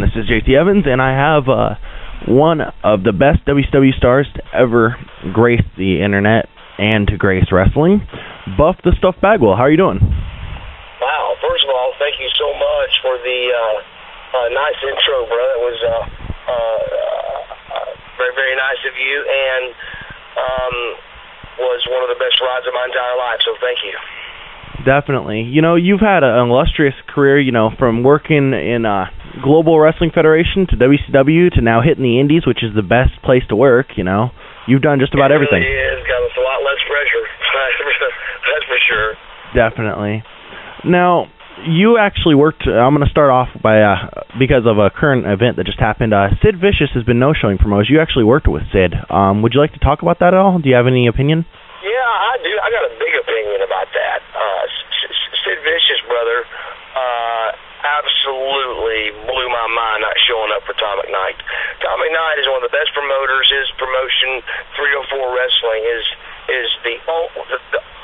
This is JT Evans, and I have one of the best WCW stars to ever grace the internet and to grace wrestling, Buff the Stuff Bagwell. How are you doing? Wow, first of all, thank you so much for the nice intro, bro. It was very, very nice of you, and was one of the best rides of my entire life, so thank you. Definitely. You know, you've had an illustrious career, you know, from working in Global Wrestling Federation to WCW to now hitting the Indies, which is the best place to work, you know. You've done just about everything. It really is. Got us a lot less pressure. That's for sure. Definitely. Now, you actually worked, I'm going to start off by, because of a current event that just happened, Sid Vicious has been no-showing for most. You actually worked with Sid. Would you like to talk about that at all? Do you have any opinion? Yeah, I do. I got a big opinion about that. Sid Vicious, brother, absolutely blew my mind not showing up for Atomic Night. Atomic Night is one of the best promoters. His promotion, 304 Wrestling, is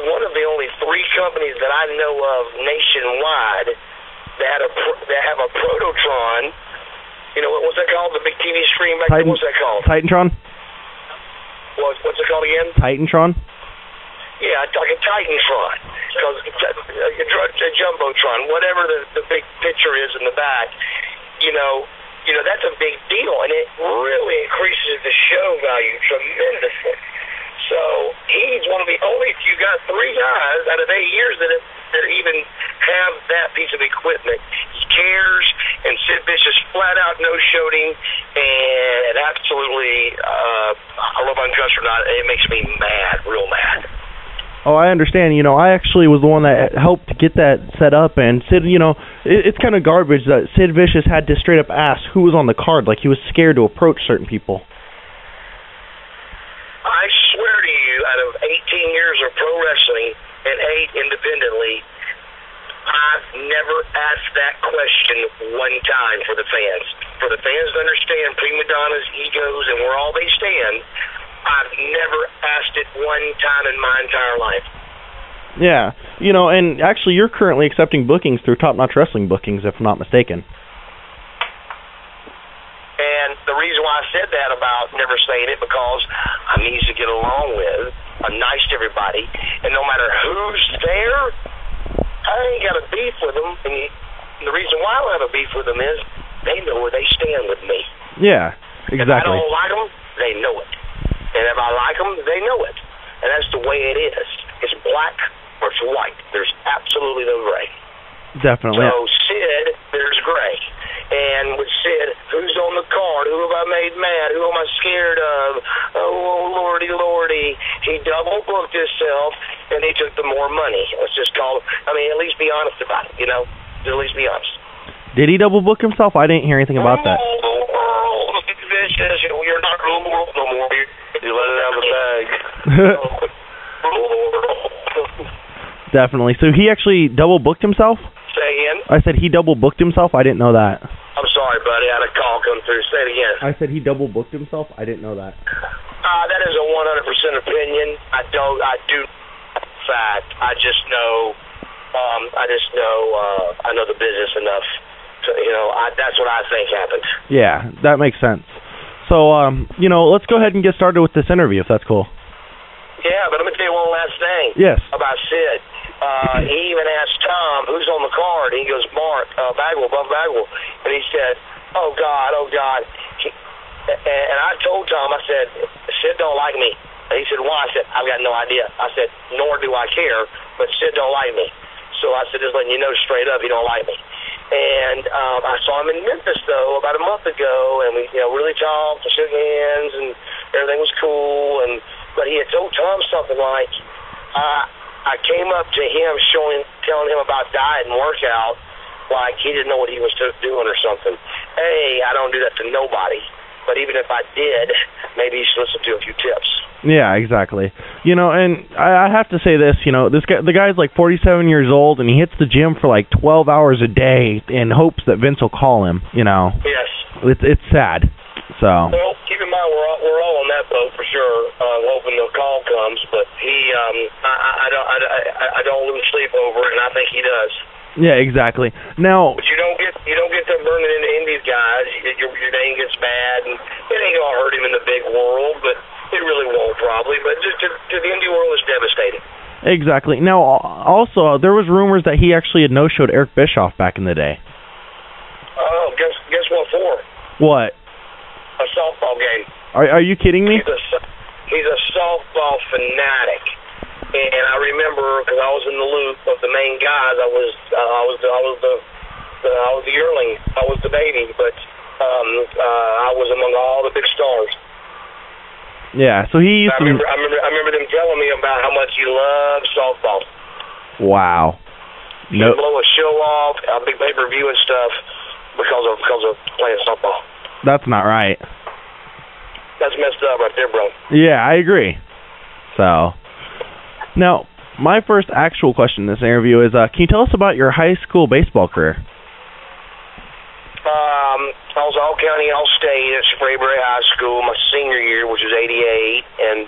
one of the only three companies that I know of nationwide that have a Prototron. You know, what's that called? The big TV screen back there? What's that called? Titantron? What's it called again? Titantron? Yeah, like a Titantron, because a Jumbotron, whatever the big picture is in the back, you know that's a big deal, and it really increases the show value tremendously. So he's one of the only few guys, 3 guys out of 8 years that even have that piece of equipment. He cares, and Sid Vicious flat out no-showed him, and absolutely, I love Uncussed or not, it makes me mad, real mad. Oh, I understand. You know, I actually was the one that helped to get that set up, and Sid, you know, it's kind of garbage that Sid Vicious had to straight up ask who was on the card. Like, he was scared to approach certain people. I swear to you, out of 18 years of pro wrestling and 8 independently, I've never asked that question one time for the fans. For the fans to understand prima donnas, egos, and where all they stand, I've never asked it one time in my entire life. Yeah, you know, and actually you're currently accepting bookings through Top Notch Wrestling Bookings, if I'm not mistaken. And the reason why I said that about never saying it, because I'm easy to get along with, I'm nice to everybody, and no matter who's there, I ain't got a beef with them. And the reason why I don't have a beef with them is they know where they stand with me. Yeah, exactly. If I don't like them, they know it. And if I like them, they know it. And that's the way it is. It's black or it's white. There's absolutely no gray. Definitely. So Sid, there's gray. And with Sid, who's on the card? Who have I made mad? Who am I scared of? Oh, lordy, lordy. He double booked himself, and he took the more money. Let's just call it. I mean, at least be honest about it, you know? At least be honest. Did he double book himself? I didn't hear anything about that. Vicious, you're not rule the world no more. You let it out of the bag. Definitely. So he actually double booked himself? Say again? I said he double booked himself? I didn't know that. I'm sorry, buddy. I had a call come through. Say it again. I said he double booked himself? I didn't know that. That is a 100% opinion. I do fact. I know the business enough. So, you know, that's what I think happened. Yeah, that makes sense. So, you know, let's go ahead and get started with this interview, if that's cool. Yeah, but let me tell you one last thing. Yes. About Sid. He even asked Tom, who's on the card, and he goes, Mark, Bagwell, Buff Bagwell. And he said, oh, God. And I told Tom, I said, Sid don't like me. And he said, why? I said, I've got no idea. I said, nor do I care, but Sid don't like me. So I said, just letting you know straight up, he don't like me. And I saw him in Memphis, though, about a month ago, and we, really talked and shook hands, and everything was cool. But he had told Tom something like, I came up to him telling him about diet and workout, like he didn't know what he was doing or something. Hey, I don't do that to nobody. But even if I did, maybe you should listen to a few tips. Yeah, exactly. You know, and I have to say this, you know, the guy's like 47 years old, and he hits the gym for like 12 hours a day in hopes that Vince will call him, you know. Yes. It's sad. So. Well, keep in mind, we're all on that boat for sure, hoping the call comes, but I don't lose sleep over it, and I think he does. Yeah, exactly. Now, but you don't get them burning into Indies guys. Your name gets bad, and it ain't gonna hurt him in the big world, but it really won't probably. But just to the indie world, it's devastating. Exactly. Now, also, there was rumors that he actually had no-showed Eric Bischoff back in the day. Oh, guess what for? What? A softball game. Are you kidding me? He's a softball fanatic, and I remember because I was in the loop of the main guys. I was the yearling. I was the baby, but I was among all the big stars. Yeah, so he used I remember them telling me about how much he loved softball. Wow. He'd blow a show off, a big pay-per-view and stuff because of playing softball. That's not right. That's messed up right there, bro. Yeah, I agree. So, now, my first actual question in this interview is, can you tell us about your high school baseball career? I was all-county, all-state at Sprayberry High School my senior year, which was 88, and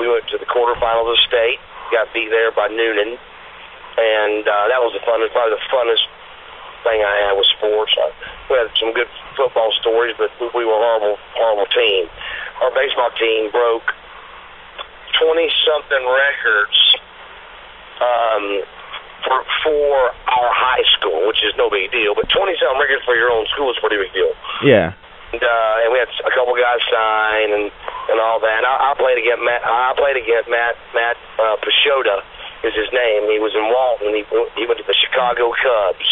we went to the quarterfinals of the state, got beat there by Noonan, and that was probably the funnest thing I had with sports. We had some good football stories, but we were a horrible team. Our baseball team broke 20-something records for our high school, which is no big deal, but 20-something records for your own school is a pretty big deal. Yeah. And we had a couple guys sign and all that. And I played against Matt Pashota is his name. He was in Walton. He went to the Chicago Cubs,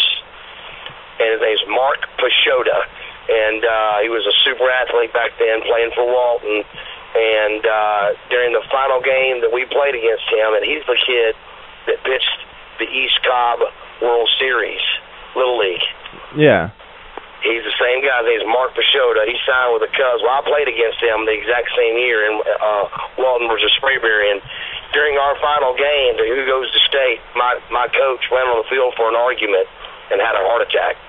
and his name's Mark Pashota. And he was a super athlete back then, playing for Walton. And during the final game that we played against him, and he's the kid that pitched the East Cobb World Series, Little League. Yeah. He's the same guy. His name's Mark Pashota. He signed with the Cubs. Well, I played against him the exact same year in Walton versus Sprayberry. And during our final game, who goes to state, my coach went on the field for an argument and had a heart attack.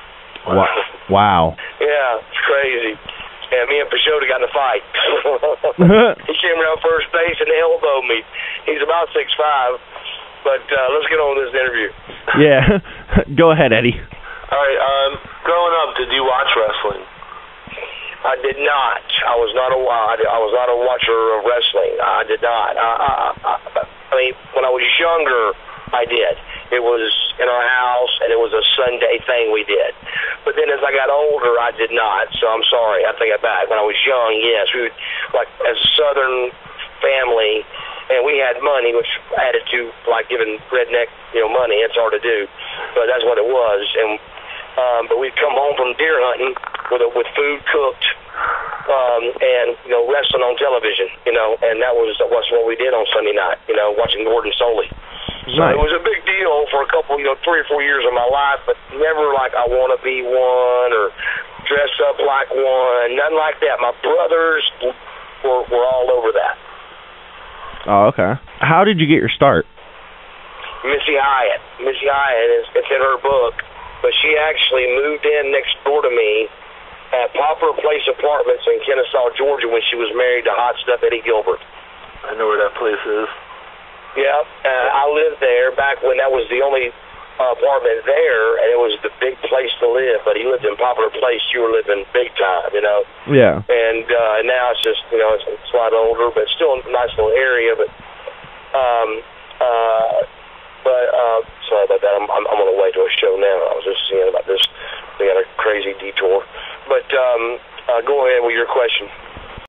Wow. Yeah, it's crazy. And me and Pashota got in a fight. He came around first base and elbowed me. He's about 6'5". But let's get on with this interview. Yeah. Go ahead, Eddie. All right. Growing up, did you watch wrestling? I did not. I was not a watcher of wrestling. I did not. I mean, when I was younger, I did. It was in our house, and it was a Sunday thing we did. But then as I got older, I did not. So I'm sorry. I take it back. When I was young, yes, we would, like as a Southern family. And we had money, which added to, like, giving redneck, money. It's hard to do, but that's what it was. And but we'd come home from deer hunting with food cooked, and wrestling on television, and that was what we did on Sunday night, watching Gordon Soley. So Nice. It was a big deal for a couple, 3 or 4 years of my life, but never like I want to be one or dress up like one, nothing like that. My brothers were all over that. Oh, okay. How did you get your start? Missy Hyatt. It's in her book, but she actually moved in next door to me at Poplar Place Apartments in Kennesaw, Georgia, when she was married to Hot Stuff Eddie Gilbert. I know where that place is. Yeah, I lived there back when that was the only apartment there, and it was the big place to live. But he lived in Poplar Place. You were living big time, Yeah. And now it's just, it's a lot older, but still a nice little area. But sorry about that. I'm on the way to a show now. I was just seeing about this. We had a crazy detour. But go ahead with your question.